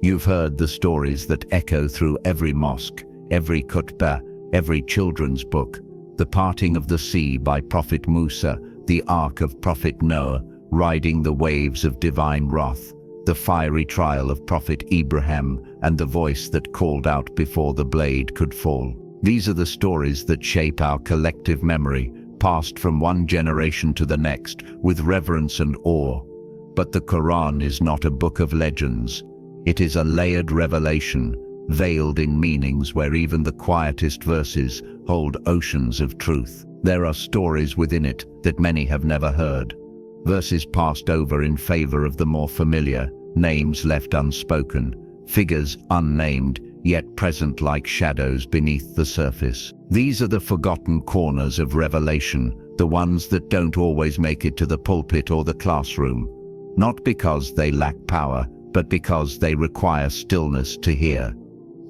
You've heard the stories that echo through every mosque, every khutbah, every children's book. The parting of the sea by Prophet Musa, the ark of Prophet Noah, riding the waves of divine wrath, the fiery trial of Prophet Ibrahim, and the voice that called out before the blade could fall. These are the stories that shape our collective memory, passed from one generation to the next with reverence and awe. But the Quran is not a book of legends. It is a layered revelation, veiled in meanings where even the quietest verses hold oceans of truth. There are stories within it that many have never heard, verses passed over in favor of the more familiar, names left unspoken, figures unnamed, yet present like shadows beneath the surface. These are the forgotten corners of revelation, the ones that don't always make it to the pulpit or the classroom, not because they lack power, but because they require stillness to hear.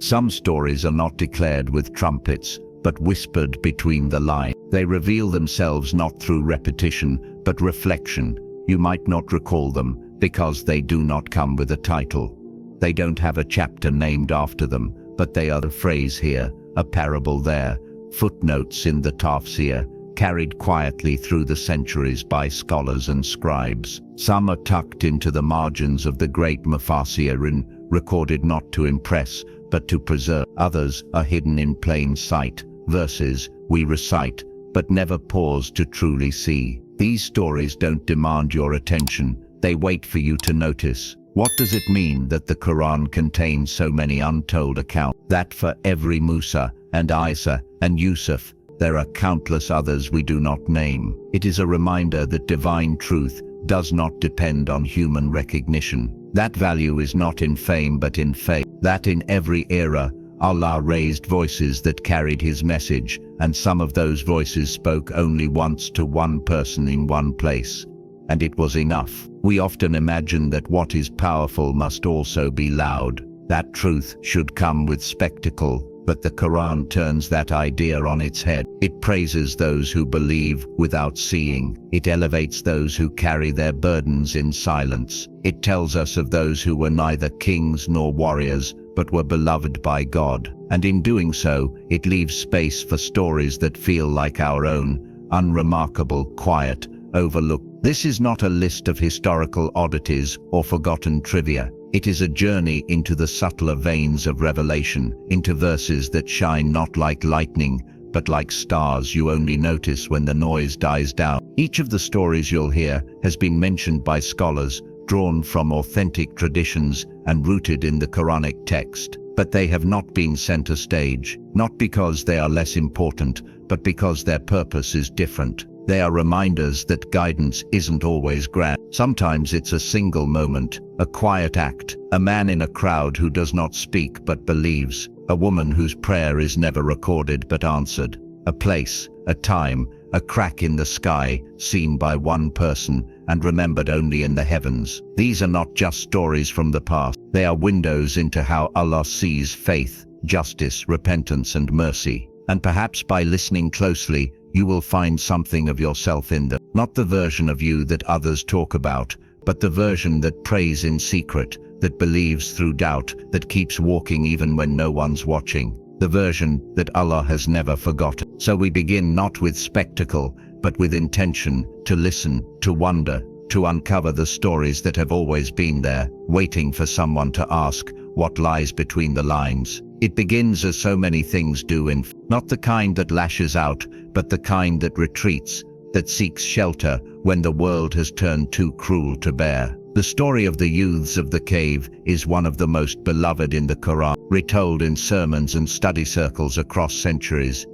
Some stories are not declared with trumpets, but whispered between the lines. They reveal themselves not through repetition, but reflection. You might not recall them because they do not come with a title. They don't have a chapter named after them, but they are a phrase here, a parable there, footnotes in the tafsir, carried quietly through the centuries by scholars and scribes. Some are tucked into the margins of the great mufassirin, recorded not to impress, but to preserve. Others are hidden in plain sight, verses we recite, but never pause to truly see. These stories don't demand your attention, they wait for you to notice. What does it mean that the Quran contains so many untold accounts? That for every Musa and Isa and Yusuf, there are countless others we do not name. It is a reminder that divine truth does not depend on human recognition. That value is not in fame but in faith. That in every era, Allah raised voices that carried His message, and some of those voices spoke only once to one person in one place. And it was enough. We often imagine that what is powerful must also be loud. That truth should come with spectacle, but the Quran turns that idea on its head. It praises those who believe without seeing. It elevates those who carry their burdens in silence. It tells us of those who were neither kings nor warriors, but were beloved by God. And in doing so, it leaves space for stories that feel like our own, unremarkable, quiet, overlooked. This is not a list of historical oddities or forgotten trivia. It is a journey into the subtler veins of revelation, into verses that shine not like lightning, but like stars you only notice when the noise dies down. Each of the stories you'll hear has been mentioned by scholars, drawn from authentic traditions and rooted in the Quranic text. But they have not been center stage, not because they are less important, but because their purpose is different. They are reminders that guidance isn't always grand. Sometimes it's a single moment, a quiet act, a man in a crowd who does not speak but believes, a woman whose prayer is never recorded but answered, a place, a time, a crack in the sky, seen by one person and remembered only in the heavens. These are not just stories from the past. They are windows into how Allah sees faith, justice, repentance, and mercy. And perhaps by listening closely, you will find something of yourself in them. Not the version of you that others talk about, but the version that prays in secret, that believes through doubt, that keeps walking even when no one's watching. The version that Allah has never forgotten. So we begin not with spectacle, but with intention, to listen, to wonder, to uncover the stories that have always been there, waiting for someone to ask what lies between the lines. It begins as so many things do, not the kind that lashes out, but the kind that retreats, that seeks shelter when the world has turned too cruel to bear. The story of the youths of the cave is one of the most beloved in the Quran, retold in sermons and study circles across centuries.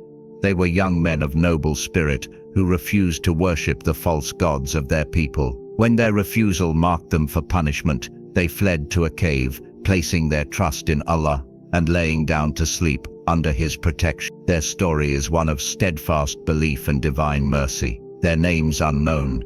They were young men of noble spirit who refused to worship the false gods of their people. When their refusal marked them for punishment, they fled to a cave, placing their trust in Allah and laying down to sleep under His protection. Their story is one of steadfast belief and divine mercy. Their names unknown,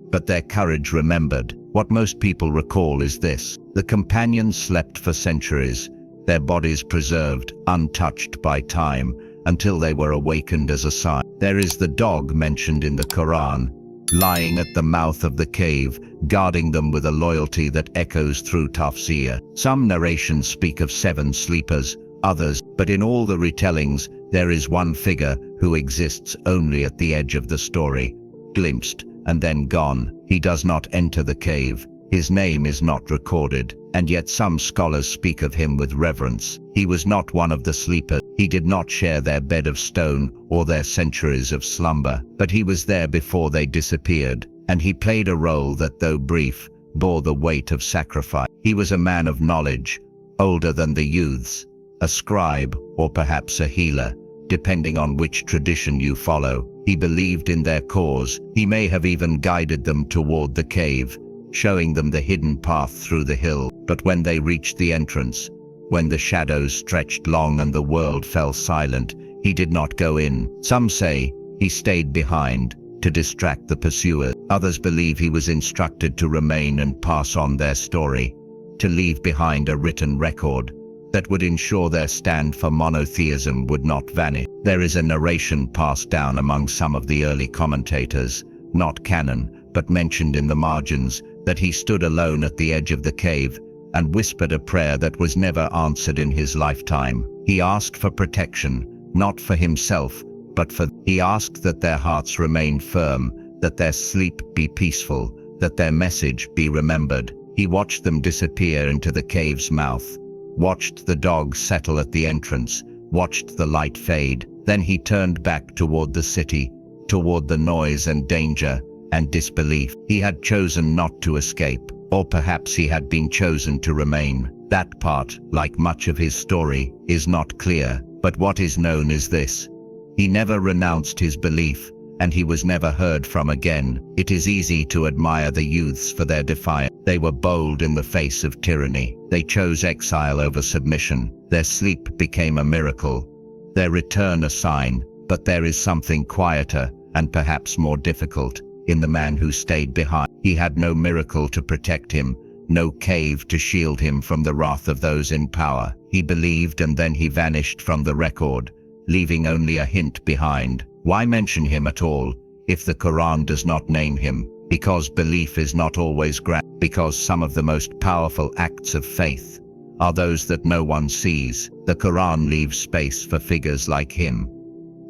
but their courage remembered. What most people recall is this: the companions slept for centuries, their bodies preserved, untouched by time, until they were awakened as a sign. There is the dog mentioned in the Quran, lying at the mouth of the cave, guarding them with a loyalty that echoes through Tafsir. Some narrations speak of 7 sleepers, others, but in all the retellings, there is one figure who exists only at the edge of the story, glimpsed and then gone. He does not enter the cave. His name is not recorded, and yet some scholars speak of him with reverence. He was not one of the sleepers. He did not share their bed of stone or their centuries of slumber, but he was there before they disappeared, and he played a role that, though brief, bore the weight of sacrifice. He was a man of knowledge, older than the youths, a scribe, or perhaps a healer, depending on which tradition you follow. He believed in their cause. He may have even guided them toward the cave, showing them the hidden path through the hill. But when they reached the entrance, when the shadows stretched long and the world fell silent, he did not go in. Some say he stayed behind to distract the pursuers. Others believe he was instructed to remain and pass on their story, to leave behind a written record that would ensure their stand for monotheism would not vanish. There is a narration passed down among some of the early commentators, not canon, but mentioned in the margins, that he stood alone at the edge of the cave and whispered a prayer that was never answered in his lifetime. He asked for protection, not for himself, but for he asked that their hearts remain firm, that their sleep be peaceful, that their message be remembered. He watched them disappear into the cave's mouth, watched the dogs settle at the entrance, watched the light fade. Then he turned back toward the city, toward the noise and danger and disbelief. He had chosen not to escape, or perhaps he had been chosen to remain. That part, like much of his story, is not clear, but what is known is this: he never renounced his belief, and he was never heard from again. It is easy to admire the youths for their defiance. They were bold in the face of tyranny. They chose exile over submission. Their sleep became a miracle, their return a sign. But there is something quieter, and perhaps more difficult, in the man who stayed behind. He had no miracle to protect him, no cave to shield him from the wrath of those in power. He believed and then he vanished from the record, leaving only a hint behind. Why mention him at all if the Quran does not name him? Because belief is not always grand. Because some of the most powerful acts of faith are those that no one sees. The Quran leaves space for figures like him,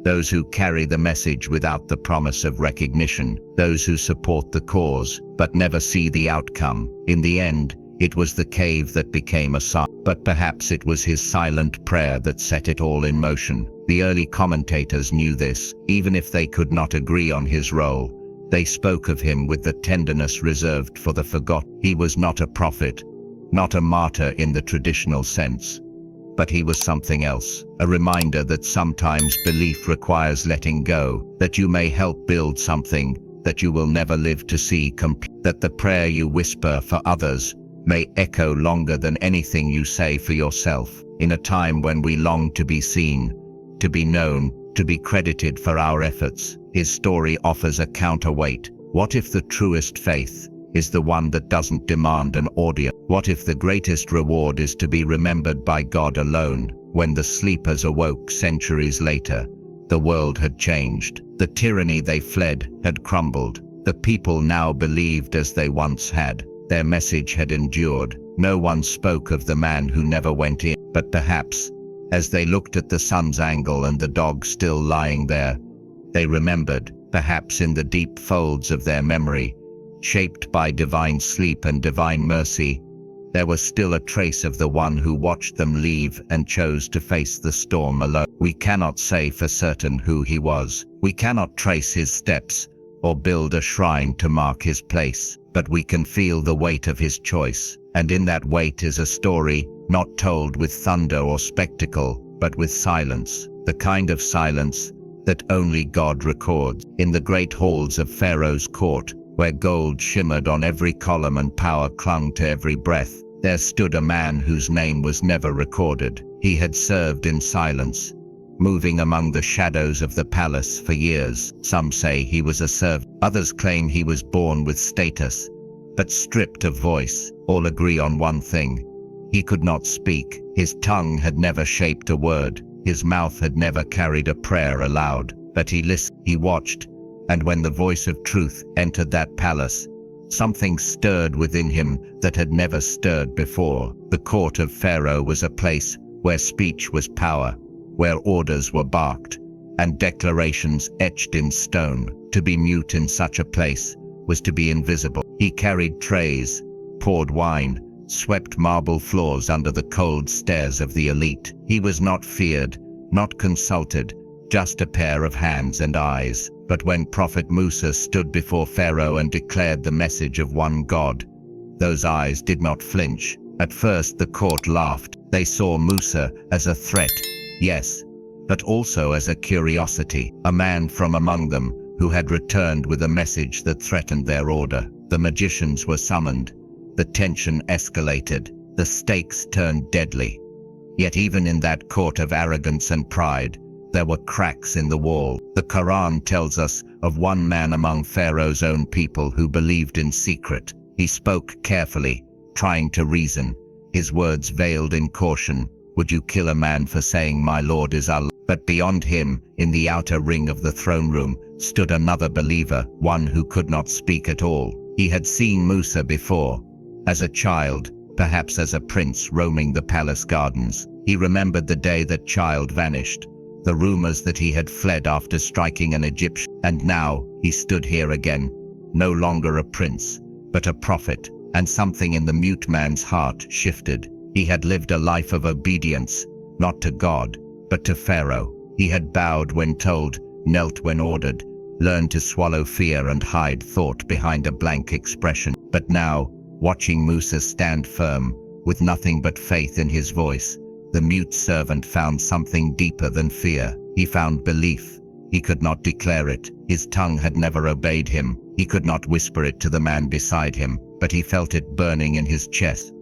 those who carry the message without the promise of recognition, those who support the cause but never see the outcome. In the end, it was the cave that became a sign, but perhaps it was his silent prayer that set it all in motion. The early commentators knew this. Even if they could not agree on his role, they spoke of him with the tenderness reserved for the forgotten. He was not a prophet, not a martyr in the traditional sense, but he was something else, a reminder that sometimes belief requires letting go, that you may help build something that you will never live to see complete, that the prayer you whisper for others may echo longer than anything you say for yourself. In a time when we long to be seen, to be known, to be credited for our efforts, his story offers a counterweight. What if the truest faith is the one that doesn't demand an audience? What if the greatest reward is to be remembered by God alone? When the sleepers awoke centuries later, the world had changed. The tyranny they fled had crumbled. The people now believed as they once had. Their message had endured. No one spoke of the man who never went in. But perhaps, as they looked at the sun's angle and the dog still lying there, they remembered, perhaps in the deep folds of their memory, shaped by divine sleep and divine mercy, there was still a trace of the one who watched them leave and chose to face the storm alone. We cannot say for certain who he was. We cannot trace his steps or build a shrine to mark his place, but we can feel the weight of his choice. And in that weight is a story not told with thunder or spectacle, but with silence, the kind of silence that only God records. In the great halls of Pharaoh's court, where gold shimmered on every column and power clung to every breath, there stood a man whose name was never recorded. He had served in silence, moving among the shadows of the palace for years. Some say he was a servant. Others claim he was born with status, but stripped of voice. All agree on one thing: he could not speak. His tongue had never shaped a word. His mouth had never carried a prayer aloud. But he listened, he watched, And when the voice of truth entered that palace, something stirred within him that had never stirred before. The court of Pharaoh was a place where speech was power, where orders were barked, and declarations etched in stone. To be mute in such a place was to be invisible. He carried trays, poured wine, swept marble floors under the cold stares of the elite. He was not feared, not consulted, just a pair of hands and eyes. But when Prophet Musa stood before Pharaoh and declared the message of one God, those eyes did not flinch. At first the court laughed. They saw Musa as a threat, yes, but also as a curiosity, a man from among them who had returned with a message that threatened their order. The magicians were summoned. The tension escalated. The stakes turned deadly. Yet even in that court of arrogance and pride, there were cracks in the wall. The Quran tells us of one man among Pharaoh's own people who believed in secret. He spoke carefully, trying to reason, his words veiled in caution. Would you kill a man for saying, "My Lord is Allah"? But beyond him, in the outer ring of the throne room, stood another believer, one who could not speak at all. He had seen Musa before, as a child, perhaps as a prince roaming the palace gardens. He remembered the day that child vanished, the rumors that he had fled after striking an Egyptian. And now, he stood here again, no longer a prince, but a prophet. And something in the mute man's heart shifted. He had lived a life of obedience, not to God, but to Pharaoh. He had bowed when told, knelt when ordered, learned to swallow fear and hide thought behind a blank expression. But now, watching Musa stand firm, with nothing but faith in his voice, the mute servant found something deeper than fear. He found belief. He could not declare it. His tongue had never obeyed him. He could not whisper it to the man beside him, but he felt it burning in his chest.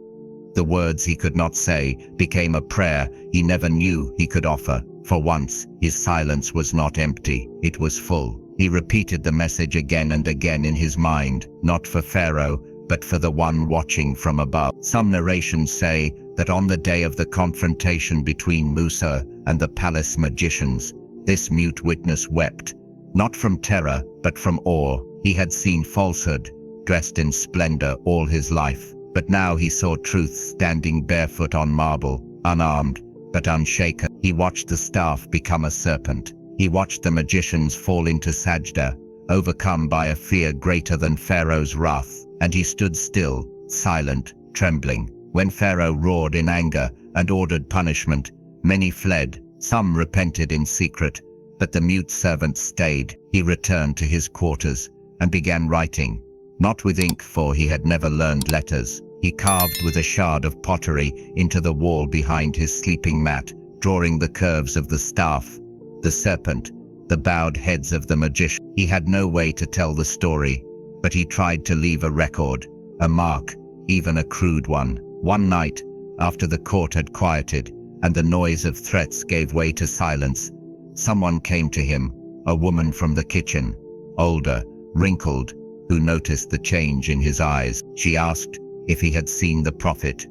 The words he could not say became a prayer he never knew he could offer. For once, his silence was not empty, it was full. He repeated the message again and again in his mind, not for Pharaoh, but for the one watching from above. Some narrations say that on the day of the confrontation between Musa and the palace magicians, this mute witness wept, not from terror, but from awe. He had seen falsehood, dressed in splendor all his life, but now he saw truth standing barefoot on marble, unarmed, but unshaken. He watched the staff become a serpent. He watched the magicians fall into sajda, overcome by a fear greater than Pharaoh's wrath, and he stood still, silent, trembling. When Pharaoh roared in anger and ordered punishment, many fled, some repented in secret, but the mute servant stayed. He returned to his quarters and began writing, not with ink, for he had never learned letters. He carved with a shard of pottery into the wall behind his sleeping mat, drawing the curves of the staff, the serpent, the bowed heads of the magician. He had no way to tell the story, but he tried to leave a record, a mark, even a crude one. One night, after the court had quieted and the noise of threats gave way to silence, someone came to him, a woman from the kitchen, older, wrinkled, who noticed the change in his eyes. She asked if he had seen the prophet.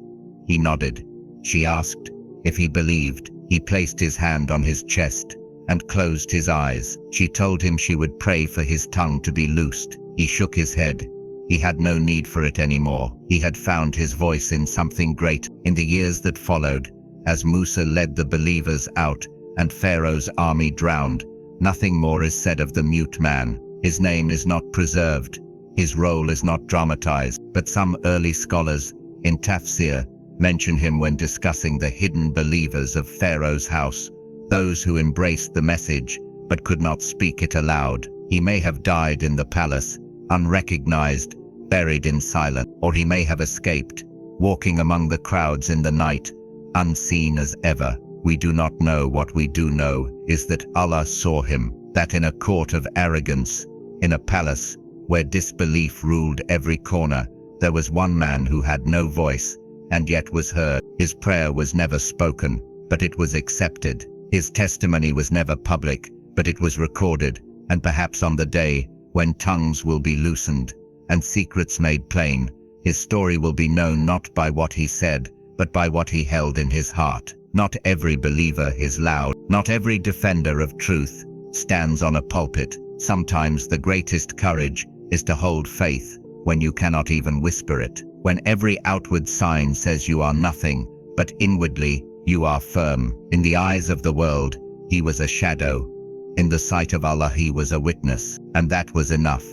He nodded. She asked if he believed. He placed his hand on his chest and closed his eyes. She told him she would pray for his tongue to be loosed. He shook his head. He had no need for it anymore. He had found his voice in something great. In the years that followed, as Musa led the believers out and Pharaoh's army drowned, nothing more is said of the mute man. His name is not preserved. His role is not dramatized, but some early scholars, in tafsir, mention him when discussing the hidden believers of Pharaoh's house, those who embraced the message but could not speak it aloud. He may have died in the palace, unrecognized, buried in silence, or he may have escaped, walking among the crowds in the night, unseen as ever. We do not know. What we do know is that Allah saw him, that in a court of arrogance, in a palace where disbelief ruled every corner, there was one man who had no voice, and yet was heard. His prayer was never spoken, but it was accepted. His testimony was never public, but it was recorded, and perhaps on the day when tongues will be loosened and secrets made plain, his story will be known not by what he said, but by what he held in his heart. Not every believer is loud. Not every defender of truth stands on a pulpit. Sometimes the greatest courage is to hold faith when you cannot even whisper it, when every outward sign says you are nothing, but inwardly you are firm. In the eyes of the world, he was a shadow. In the sight of Allah, he was a witness, and that was enough.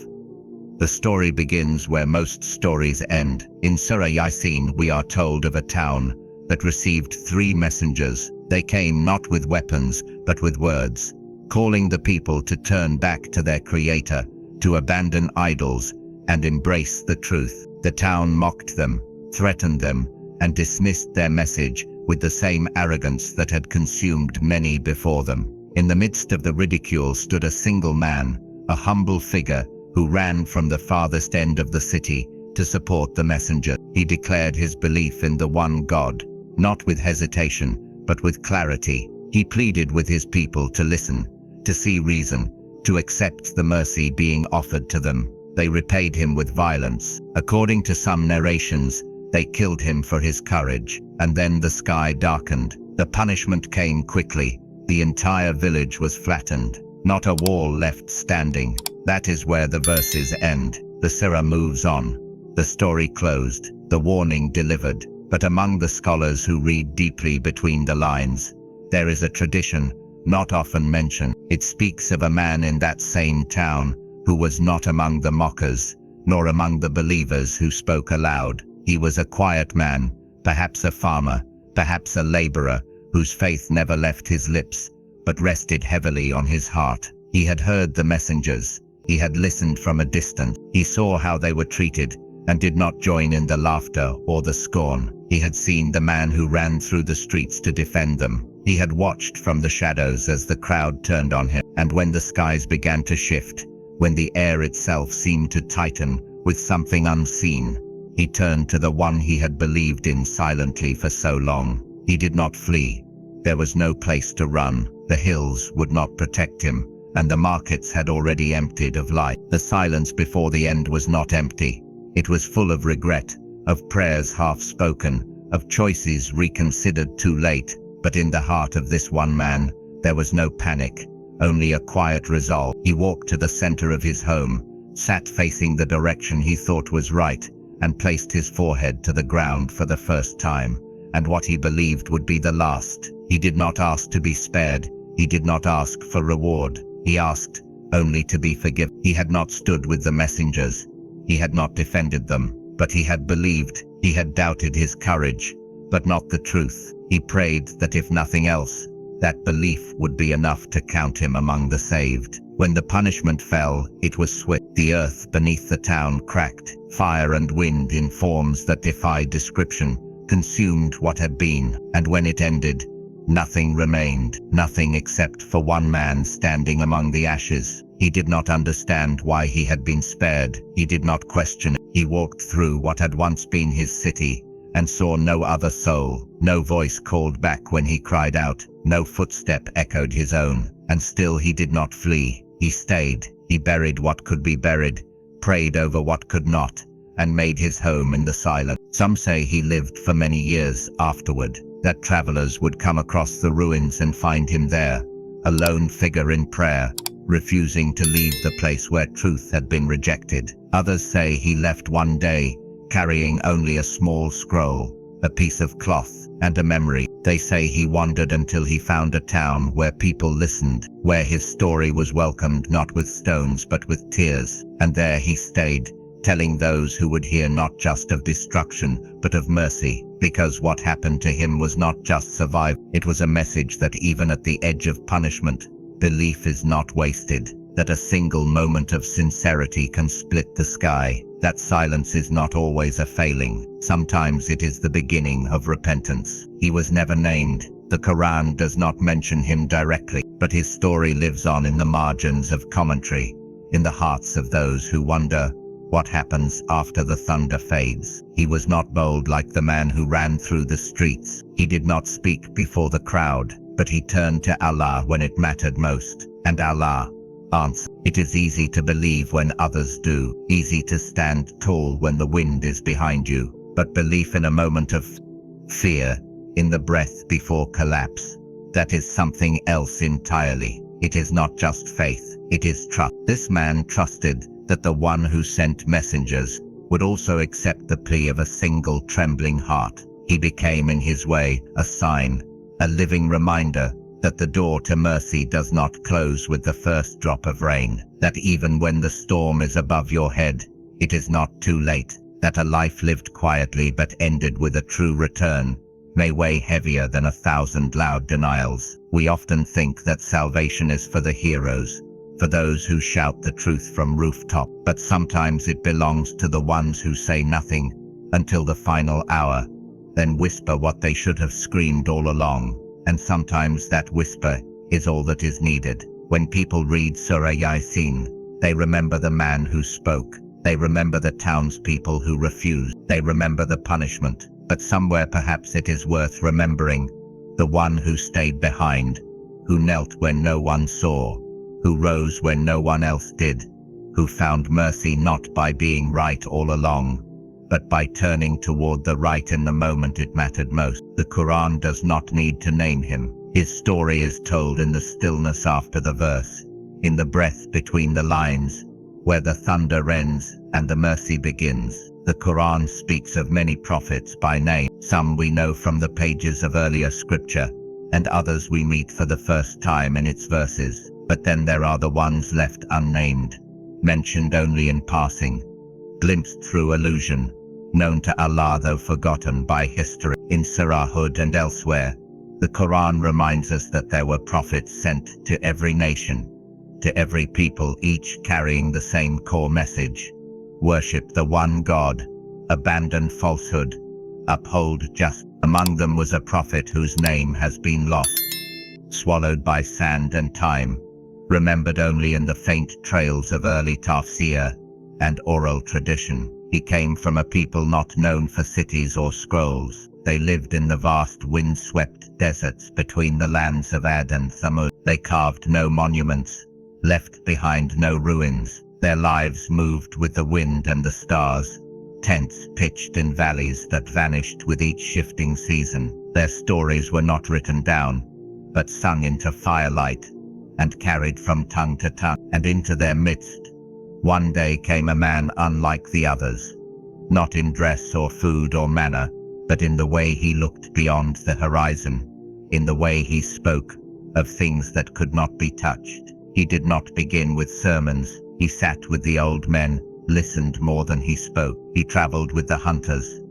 The story begins where most stories end. In Surah Yasin, we are told of a town that received 3 messengers. They came not with weapons, but with words, calling the people to turn back to their Creator, to abandon idols, and embrace the truth. The town mocked them, threatened them, and dismissed their message with the same arrogance that had consumed many before them. In the midst of the ridicule stood a single man, a humble figure, who ran from the farthest end of the city to support the messenger. He declared his belief in the one God, not with hesitation, but with clarity. He pleaded with his people to listen, to see reason, to accept the mercy being offered to them. They repaid him with violence. According to some narrations, they killed him for his courage, and then the sky darkened. The punishment came quickly. The entire village was flattened, not a wall left standing. That is where the verses end. The surah moves on. The story closed, the warning delivered. But among the scholars who read deeply between the lines, there is a tradition, not often mentioned. It speaks of a man in that same town who was not among the mockers, nor among the believers who spoke aloud. He was a quiet man, perhaps a farmer, perhaps a laborer, whose faith never left his lips, but rested heavily on his heart. He had heard the messengers. He had listened from a distance. He saw how they were treated, and did not join in the laughter or the scorn. He had seen the man who ran through the streets to defend them. He had watched from the shadows as the crowd turned on him, and when the skies began to shift, when the air itself seemed to tighten with something unseen, he turned to the one he had believed in silently for so long. He did not flee. There was no place to run. The hills would not protect him, and the markets had already emptied of light. The silence before the end was not empty. It was full of regret, of prayers half-spoken, of choices reconsidered too late. But in the heart of this one man, there was no panic, only a quiet resolve. He walked to the center of his home, sat facing the direction he thought was right, and placed his forehead to the ground for the first time, and what he believed would be the last. He did not ask to be spared. He did not ask for reward. He asked only to be forgiven. He had not stood with the messengers. He had not defended them, but he had believed. He had doubted his courage, but not the truth. He prayed that if nothing else, that belief would be enough to count him among the saved. When the punishment fell, it was swift. The earth beneath the town cracked. Fire and wind in forms that defied description consumed what had been, and when it ended, nothing remained, nothing except for one man standing among the ashes. He did not understand why he had been spared. He did not question it. He walked through what had once been his city, and saw no other soul. No voice called back when he cried out. No footstep echoed his own. And still he did not flee. He stayed. He buried what could be buried, prayed over what could not, and made his home in the silence. Some say he lived for many years afterward, that travelers would come across the ruins and find him there, a lone figure in prayer, refusing to leave the place where truth had been rejected. Others say he left one day, carrying only a small scroll, a piece of cloth, and a memory. They say he wandered until he found a town where people listened, where his story was welcomed not with stones but with tears, and there he stayed, telling those who would hear not just of destruction, but of mercy, because what happened to him was not just survival. It was a message that even at the edge of punishment, belief is not wasted, that a single moment of sincerity can split the sky, that silence is not always a failing. Sometimes it is the beginning of repentance. He was never named. The Quran does not mention him directly, but his story lives on in the margins of commentary, in the hearts of those who wonder what happens after the thunder fades. He was not bold like the man who ran through the streets. He did not speak before the crowd, but he turned to Allah when it mattered most, and Allah answered. It is easy to believe when others do, easy to stand tall when the wind is behind you, but belief in a moment of fear, in the breath before collapse, that is something else entirely. It is not just faith, it is trust. This man trusted that the one who sent messengers would also accept the plea of a single trembling heart. He became in his way a sign, a living reminder that the door to mercy does not close with the first drop of rain, that even when the storm is above your head, it is not too late, that a life lived quietly but ended with a true return may weigh heavier than 1,000 loud denials. We often think that salvation is for the heroes, for those who shout the truth from rooftop, but sometimes it belongs to the ones who say nothing until the final hour, then whisper what they should have screamed all along. And sometimes that whisper is all that is needed. When people read Surah Yasin, they remember the man who spoke. They remember the townspeople who refused. They remember the punishment. But somewhere perhaps it is worth remembering the one who stayed behind, who knelt when no one saw, who rose when no one else did, who found mercy not by being right all along, but by turning toward the right in the moment it mattered most. The Quran does not need to name him. His story is told in the stillness after the verse, in the breath between the lines, where the thunder ends and the mercy begins. The Quran speaks of many prophets by name. Some we know from the pages of earlier scripture, and others we meet for the first time in its verses. But then there are the ones left unnamed, mentioned only in passing, glimpsed through illusion, known to Allah though forgotten by history. In Surah Hud and elsewhere, the Quran reminds us that there were prophets sent to every nation, to every people, each carrying the same core message: worship the one God, abandon falsehood, uphold justice. Among them was a prophet whose name has been lost, swallowed by sand and time, remembered only in the faint trails of early tafsir and oral tradition. He came from a people not known for cities or scrolls. They lived in the vast wind-swept deserts between the lands of Ad and Thamud. They carved no monuments, left behind no ruins. Their lives moved with the wind and the stars, tents pitched in valleys that vanished with each shifting season. Their stories were not written down, but sung into firelight and carried from tongue to tongue. And into their midst, one day came a man unlike the others, not in dress or food or manner, but in the way he looked beyond the horizon, in the way he spoke of things that could not be touched. He did not begin with sermons. He sat with the old men, listened more than he spoke. He traveled with the hunters,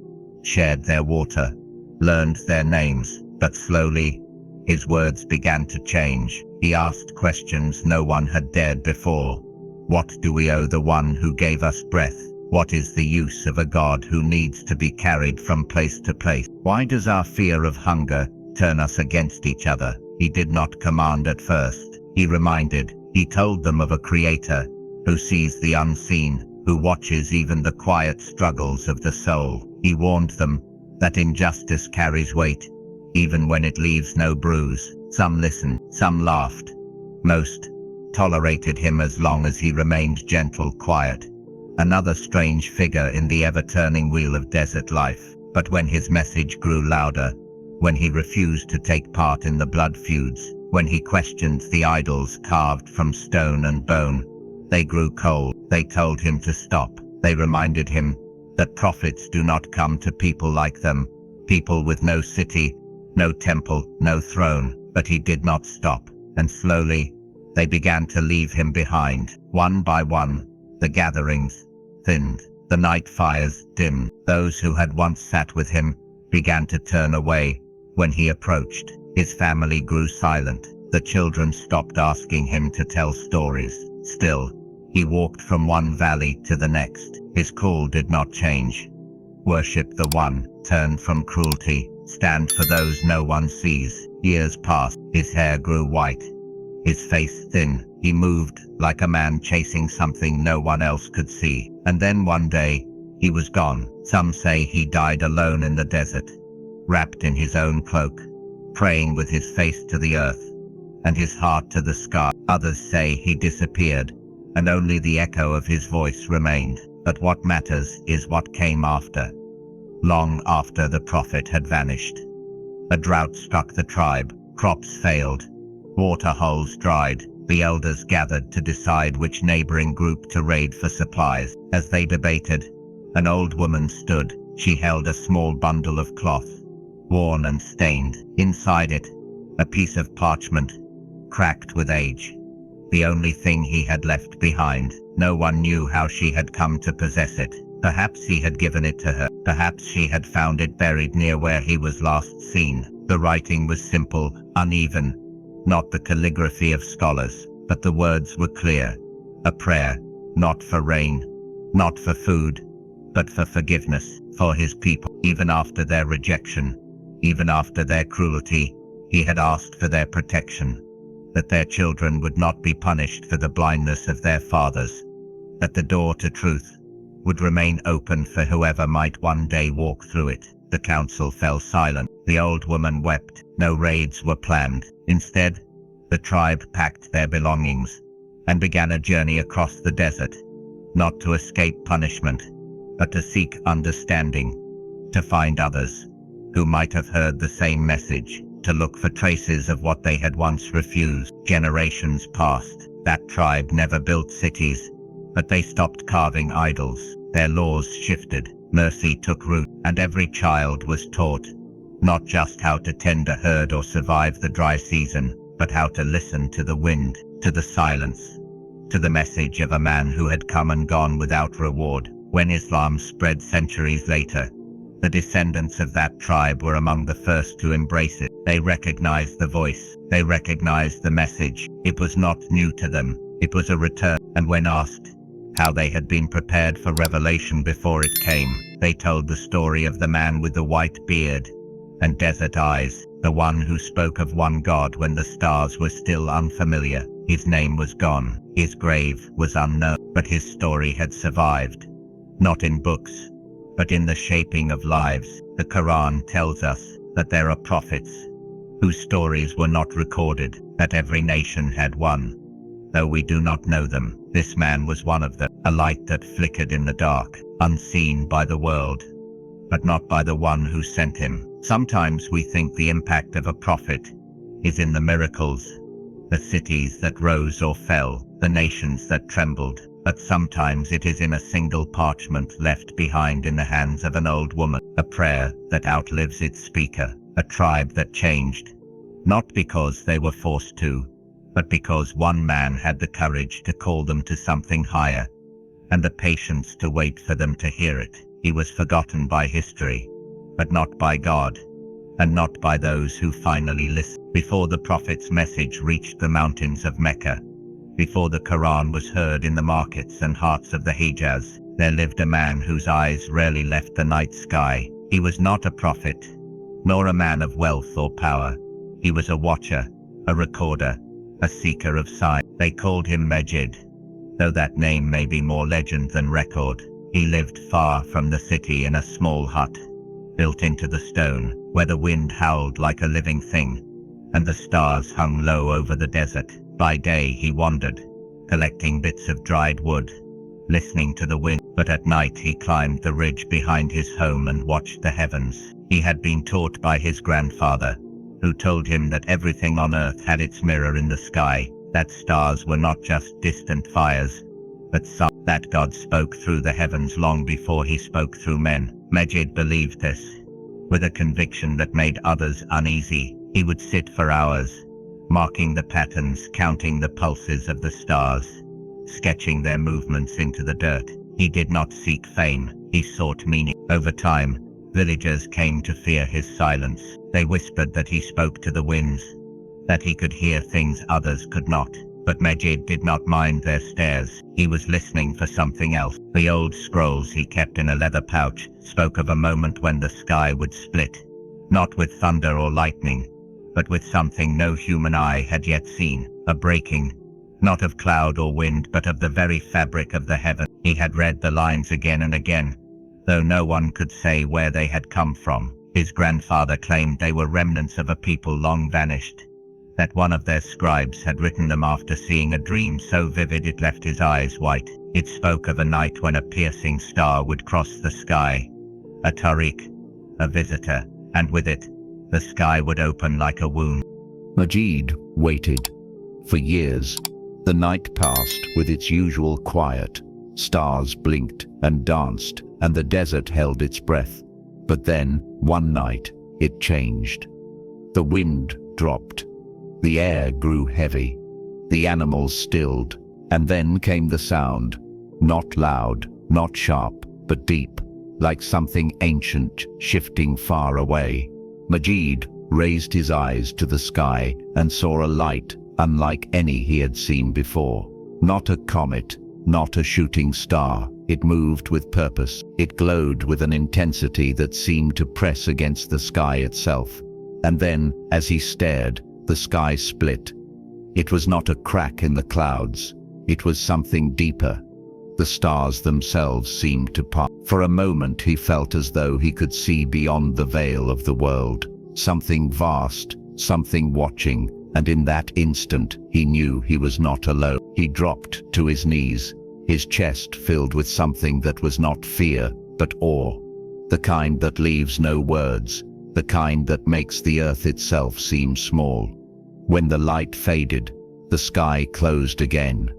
shared their water, learned their names, but slowly, his words began to change. He asked questions no one had dared before. What do we owe the one who gave us breath? What is the use of a God who needs to be carried from place to place? Why does our fear of hunger turn us against each other? He did not command at first. He reminded. He told them of a creator who sees the unseen, who watches even the quiet struggles of the soul. He warned them that injustice carries weight, even when it leaves no bruise. Some listened, some laughed. Most tolerated him as long as he remained gentle, quiet. Another strange figure in the ever-turning wheel of desert life. But when his message grew louder, when he refused to take part in the blood feuds, when he questioned the idols carved from stone and bone, they grew cold. They told him to stop. They reminded him that prophets do not come to people like them, people with no city, no temple, no throne. But he did not stop, and slowly, they began to leave him behind. One by one, the gatherings thinned, the night fires dimmed. Those who had once sat with him began to turn away when he approached. His family grew silent. The children stopped asking him to tell stories. Still, he walked from one valley to the next. His call did not change. Worship the one, turn from cruelty, stand for those no one sees. Years passed. His hair grew white, his face thin. He moved like a man chasing something no one else could see. And then one day, he was gone. Some say he died alone in the desert, wrapped in his own cloak, praying with his face to the earth and his heart to the sky. Others say he disappeared, and only the echo of his voice remained. But what matters is what came after. Long after the prophet had vanished, a drought struck the tribe. Crops failed, water holes dried, The elders gathered to decide which neighboring group to raid for supplies. As they debated, an old woman stood. She held a small bundle of cloth, worn and stained. Inside it, a piece of parchment, cracked with age. The only thing he had left behind. No one knew how she had come to possess it. Perhaps he had given it to her. Perhaps she had found it buried near where he was last seen. The writing was simple, uneven, not the calligraphy of scholars, but the words were clear. A prayer, not for rain, not for food, but for forgiveness, for his people. Even after their rejection, even after their cruelty, he had asked for their protection, that their children would not be punished for the blindness of their fathers, that the door to truth would remain open for whoever might one day walk through it. The council fell silent. The old woman wept. No raids were planned. Instead, the tribe packed their belongings and began a journey across the desert, not to escape punishment, but to seek understanding, to find others who might have heard the same message, to look for traces of what they had once refused. Generations passed. That tribe never built cities, but they stopped carving idols. Their laws shifted, mercy took root, and every child was taught not just how to tend a herd or survive the dry season, but how to listen to the wind, to the silence, to the message of a man who had come and gone without reward. When Islam spread centuries later, the descendants of that tribe were among the first to embrace it. They recognized the voice. They recognized the message. It was not new to them. It was a return. And when asked how they had been prepared for revelation before it came, they told the story of the man with the white beard and desert eyes, the one who spoke of one God when the stars were still unfamiliar. His name was gone. His grave was unknown, but his story had survived. Not in books, but in the shaping of lives. The Quran tells us that there are prophets whose stories were not recorded, that every nation had one, though we do not know them. This man was one of them, a light that flickered in the dark, unseen by the world, but not by the one who sent him. Sometimes we think the impact of a prophet is in the miracles, the cities that rose or fell, the nations that trembled. But sometimes it is in a single parchment left behind in the hands of an old woman, a prayer that outlives its speaker, a tribe that changed, not because they were forced to, but because one man had the courage to call them to something higher, and the patience to wait for them to hear it. He was forgotten by history, but not by God, and not by those who finally listened. Before the prophet's message reached the mountains of Mecca, before the Quran was heard in the markets and hearts of the Hijaz, there lived a man whose eyes rarely left the night sky. He was not a prophet, nor a man of wealth or power. He was a watcher, a recorder, a seeker of signs. They called him Majid, though that name may be more legend than record. He lived far from the city in a small hut, built into the stone, where the wind howled like a living thing, and the stars hung low over the desert. By day he wandered, collecting bits of dried wood, listening to the wind, but at night he climbed the ridge behind his home and watched the heavens. He had been taught by his grandfather, who told him that everything on earth had its mirror in the sky, that stars were not just distant fires, but that God spoke through the heavens long before he spoke through men. Majid believed this, with a conviction that made others uneasy. He would sit for hours, marking the patterns, counting the pulses of the stars, sketching their movements into the dirt. He did not seek fame, he sought meaning. Over time, villagers came to fear his silence. They whispered that he spoke to the winds, that he could hear things others could not. But Majid did not mind their stares. He was listening for something else. The old scrolls he kept in a leather pouch spoke of a moment when the sky would split, not with thunder or lightning, but with something no human eye had yet seen, a breaking, not of cloud or wind, but of the very fabric of the heaven. He had read the lines again and again, though no one could say where they had come from. His grandfather claimed they were remnants of a people long vanished, that one of their scribes had written them after seeing a dream so vivid it left his eyes white. It spoke of a night when a piercing star would cross the sky, a tariq, a visitor, and with it, the sky would open like a womb. Majid waited for years, The night passed with its usual quiet. Stars blinked and danced, and the desert held its breath. But then, one night, it changed. The wind dropped. The air grew heavy. The animals stilled, and then came the sound. Not loud, not sharp, but deep, like something ancient shifting far away. Majid raised his eyes to the sky and saw a light unlike any he had seen before. Not a comet, not a shooting star. It moved with purpose. It glowed with an intensity that seemed to press against the sky itself. And then, as he stared, the sky split. It was not a crack in the clouds. It was something deeper. The stars themselves seemed to part. For a moment he felt as though he could see beyond the veil of the world. Something vast, something watching, and in that instant he knew he was not alone. He dropped to his knees, his chest filled with something that was not fear, but awe. The kind that leaves no words, the kind that makes the earth itself seem small. When the light faded, the sky closed again.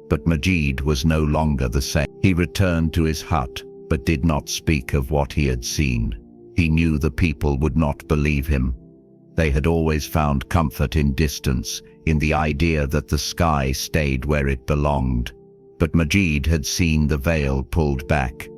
But Majid was no longer the same. He returned to his hut, but did not speak of what he had seen. He knew the people would not believe him. They had always found comfort in distance, in the idea that the sky stayed where it belonged. But Majid had seen the veil pulled back.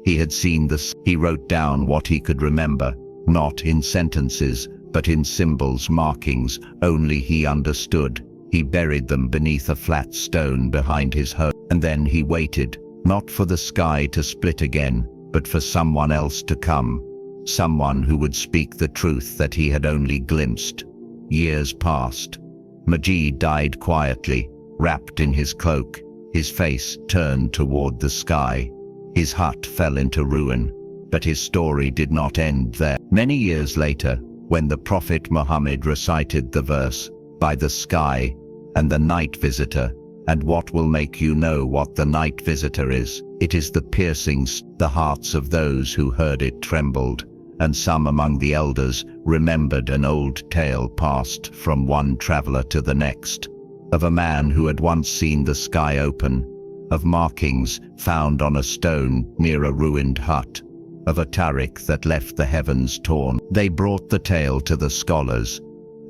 He had seen He wrote down what he could remember, not in sentences, but in symbols, markings only he understood. He buried them beneath a flat stone behind his home. And then he waited, not for the sky to split again, but for someone else to come. Someone who would speak the truth that he had only glimpsed. Years passed. Majid died quietly, wrapped in his cloak, his face turned toward the sky. His hut fell into ruin, but his story did not end there. Many years later, when the Prophet Muhammad recited the verse, "By the sky and the night visitor," and what will make you know what the night visitor is? It is the piercings. The hearts of those who heard it trembled, and some among the elders remembered an old tale passed from one traveler to the next, of a man who had once seen the sky open, of markings found on a stone near a ruined hut, of a tariq that left the heavens torn. They brought the tale to the scholars,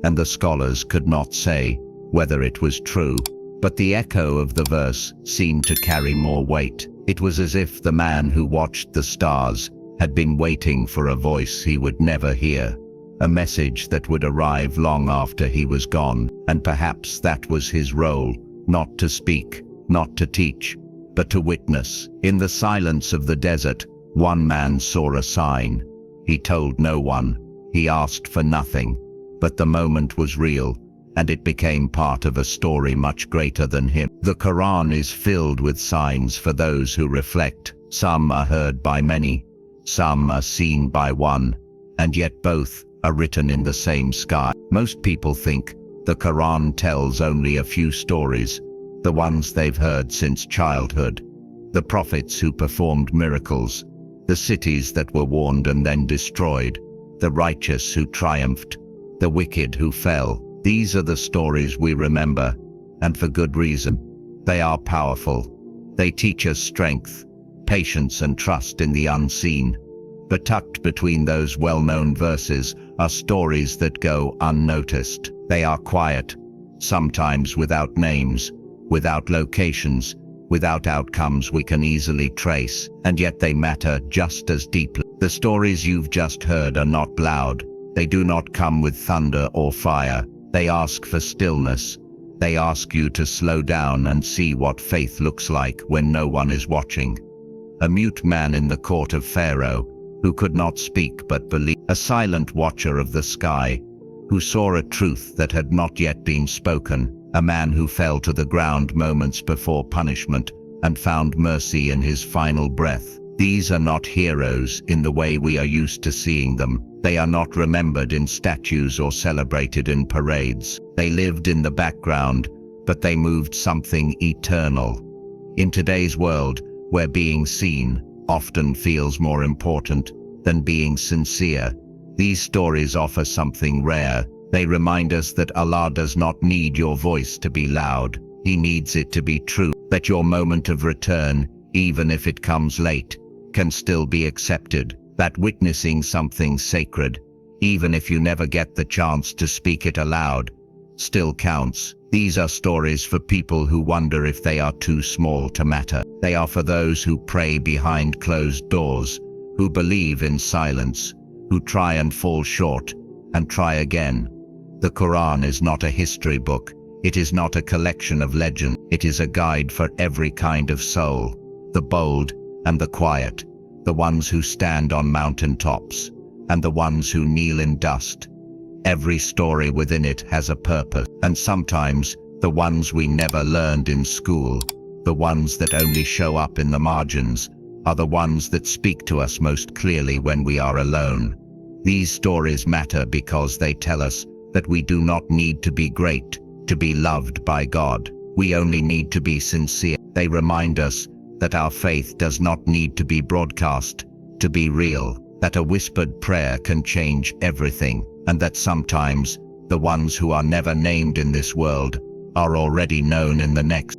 and the scholars could not say whether it was true, but the echo of the verse seemed to carry more weight. It was as if the man who watched the stars had been waiting for a voice he would never hear, a message that would arrive long after he was gone, and perhaps that was his role, not to speak, not to teach, but to witness. In the silence of the desert, one man saw a sign. He told no one, he asked for nothing, but the moment was real, and it became part of a story much greater than him. The Quran is filled with signs for those who reflect. Some are heard by many, some are seen by one, and yet both are written in the same sky. Most people think the Quran tells only a few stories, the ones they've heard since childhood, the prophets who performed miracles, the cities that were warned and then destroyed, the righteous who triumphed, the wicked who fell. These are the stories we remember, and for good reason. They are powerful. They teach us strength, patience and trust in the unseen. But tucked between those well-known verses are stories that go unnoticed. They are quiet, sometimes without names, without locations, without outcomes we can easily trace, and yet they matter just as deeply. The stories you've just heard are not loud. They do not come with thunder or fire. They ask for stillness. They ask you to slow down and see what faith looks like when no one is watching. A mute man in the court of Pharaoh, who could not speak but believe. A silent watcher of the sky, who saw a truth that had not yet been spoken. A man who fell to the ground moments before punishment and found mercy in his final breath. These are not heroes in the way we are used to seeing them. They are not remembered in statues or celebrated in parades. They lived in the background, but they moved something eternal. In today's world, where being seen often feels more important than being sincere, these stories offer something rare. They remind us that Allah does not need your voice to be loud. He needs it to be true, that your moment of return, even if it comes late, can still be accepted, that witnessing something sacred, even if you never get the chance to speak it aloud, still counts. These are stories for people who wonder if they are too small to matter. They are for those who pray behind closed doors, who believe in silence, who try and fall short, and try again. The Quran is not a history book. It is not a collection of legends. It is a guide for every kind of soul, the bold and the quiet, the ones who stand on mountain tops, and the ones who kneel in dust. Every story within it has a purpose, and sometimes the ones we never learned in school, the ones that only show up in the margins, are the ones that speak to us most clearly when we are alone. These stories matter because they tell us that we do not need to be great to be loved by God. We only need to be sincere. They remind us that our faith does not need to be broadcast to be real, that a whispered prayer can change everything, and that sometimes the ones who are never named in this world are already known in the next.